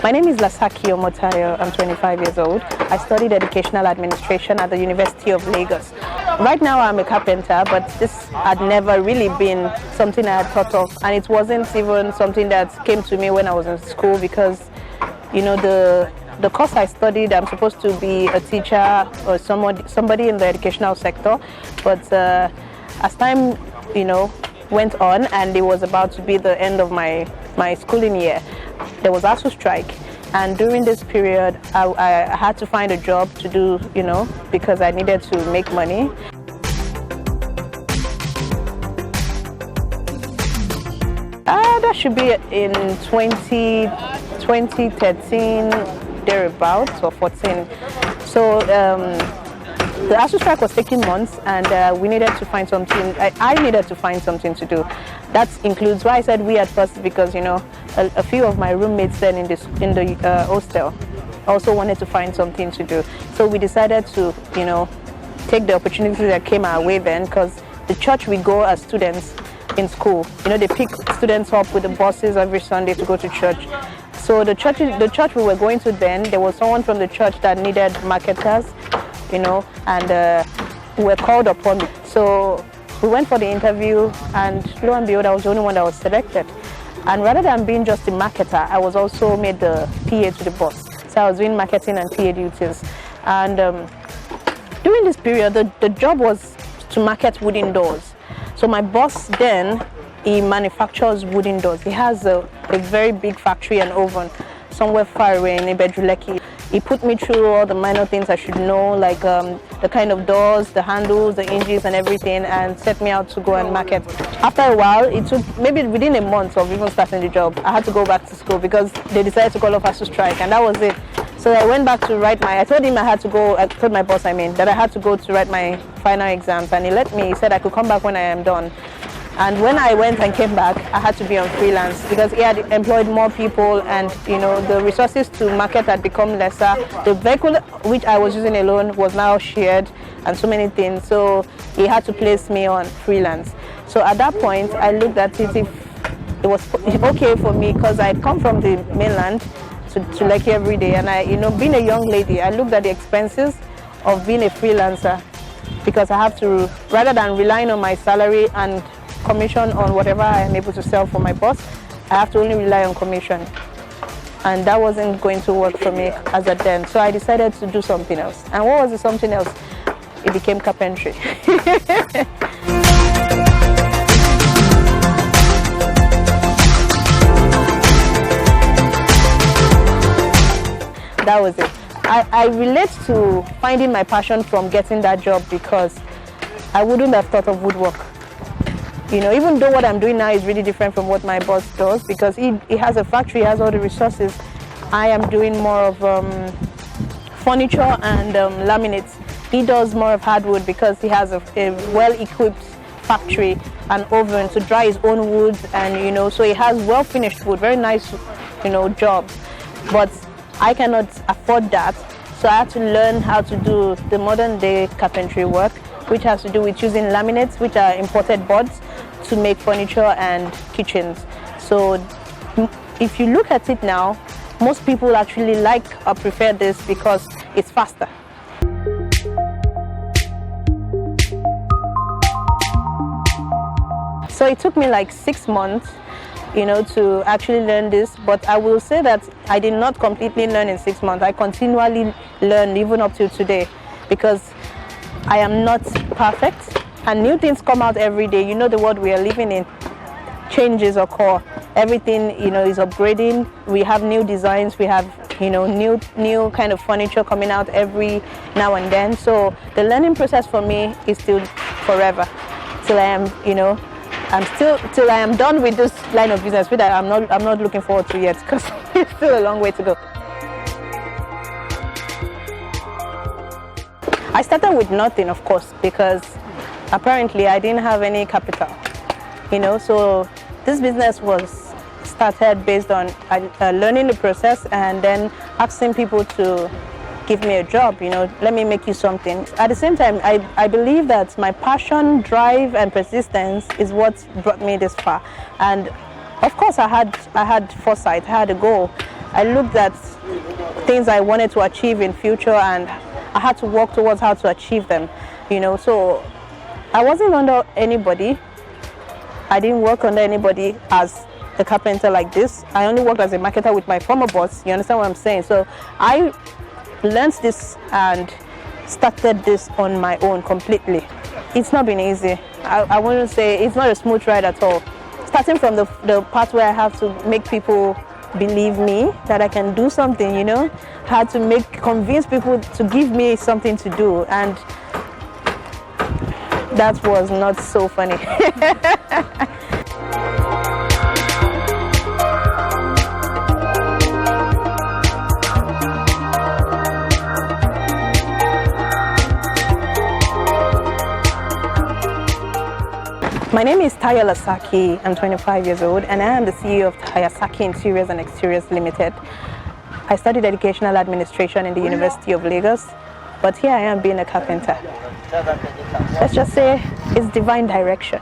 My name is Lasaki Omotayo. I'm 25 years old. I studied educational administration at the University of Lagos. Right now I'm a carpenter, but this had never really been something I had thought of, and it wasn't even something that came to me when I was in school because, you know, the course I studied, I'm supposed to be a teacher or somebody in the educational sector, but as time, you know, went on and it was about to be the end of my schooling year, there was ASUU strike, and during this period I had to find a job to do, you know, because I needed to make money. That should be in 2013, thereabouts, or 14. So the ASUU strike was taking months, and we needed to find something. I needed to find something to do. That includes why I said we at first, because, you know, a few of my roommates then in the hostel also wanted to find something to do. So we decided to, you know, take the opportunity that came our way then, because the church we go as students in school, you know, they pick students up with the buses every Sunday to go to church. So the church we were going to then, there was someone from the church that needed marketers, you know, and we were called upon. So we went for the interview, and lo and behold, I was the only one that was selected. And rather than being just a marketer, I was also made the PA to the boss. So I was doing marketing and PA duties. And during this period, the job was to market wooden doors. So my boss then, he manufactures wooden doors. He has a very big factory and oven somewhere far away in Ibejuleki. He put me through all the minor things I should know, like the kind of doors, the handles, the hinges and everything, and set me out to go and market. After a while, it took maybe within a month of even starting the job, I had to go back to school because they decided to call off ASUU strike, and that was it. So I went back to write I told him I had to go, I told my boss that I had to go to write my final exams, and he let me. He said I could come back when I am done. And when I went and came back, I had to be on freelance because he had employed more people, and, you know, the resources to market had become lesser. The vehicle which I was using alone was now shared, and so many things. So he had to place me on freelance. So at that point, I looked at it if it was okay for me, because I come from the mainland to Lekki every day, and I, you know, being a young lady, I looked at the expenses of being a freelancer, because I have to, rather than relying on my salary and commission on whatever I am able to sell for my boss, I have to only rely on commission, and that wasn't going to work for me as at then. So I decided to do something else. And what was the something else? It became carpentry. That was it. I relate to finding my passion from getting that job, because I wouldn't have thought of woodwork. You know, even though what I'm doing now is really different from what my boss does, because he has a factory, he has all the resources. I am doing more of furniture and laminates. He does more of hardwood because he has a well-equipped factory and oven to dry his own wood, and, you know, so he has well-finished wood, very nice, you know, job. But I cannot afford that, so I had to learn how to do the modern-day carpentry work, which has to do with using laminates, which are imported boards, to make furniture and kitchens. So if you look at it now, most people actually like or prefer this because it's faster. So it took me like 6 months, you know, to actually learn this, but I will say that I did not completely learn in 6 months. I continually learn even up till today, because I am not perfect, and new things come out every day. You know, the world we are living in, changes occur. Everything, you know, is upgrading. We have new designs. We have, you know, new kind of furniture coming out every now and then. So the learning process for me is still forever, till I am, you know, till I am done with this line of business, which I'm not looking forward to yet, because it's still a long way to go. I started with nothing, of course, because apparently I didn't have any capital, you know, so this business was started based on learning the process and then asking people to give me a job, you know, let me make you something. At the same time, I believe that my passion, drive and persistence is what brought me this far. And of course I had foresight, I had a goal. I looked at things I wanted to achieve in future, and I had to work towards how to achieve them, you know. So I wasn't under anybody. I didn't work under anybody as a carpenter like this. I only worked as a marketer with my former boss. You understand what I'm saying? So I learned this and started this on my own completely. It's not been easy. I wouldn't say it's not a smooth ride at all. Starting from the part where I have to make people believe me that I can do something, you know, had to convince people to give me something to do, and that was not so funny. My name is Tayo Lasaki. I'm 25 years old, and I am the CEO of Lasaki Interiors and Exteriors Limited. I studied educational administration in the University of Lagos, but here I am being a carpenter. Let's just say it's divine direction.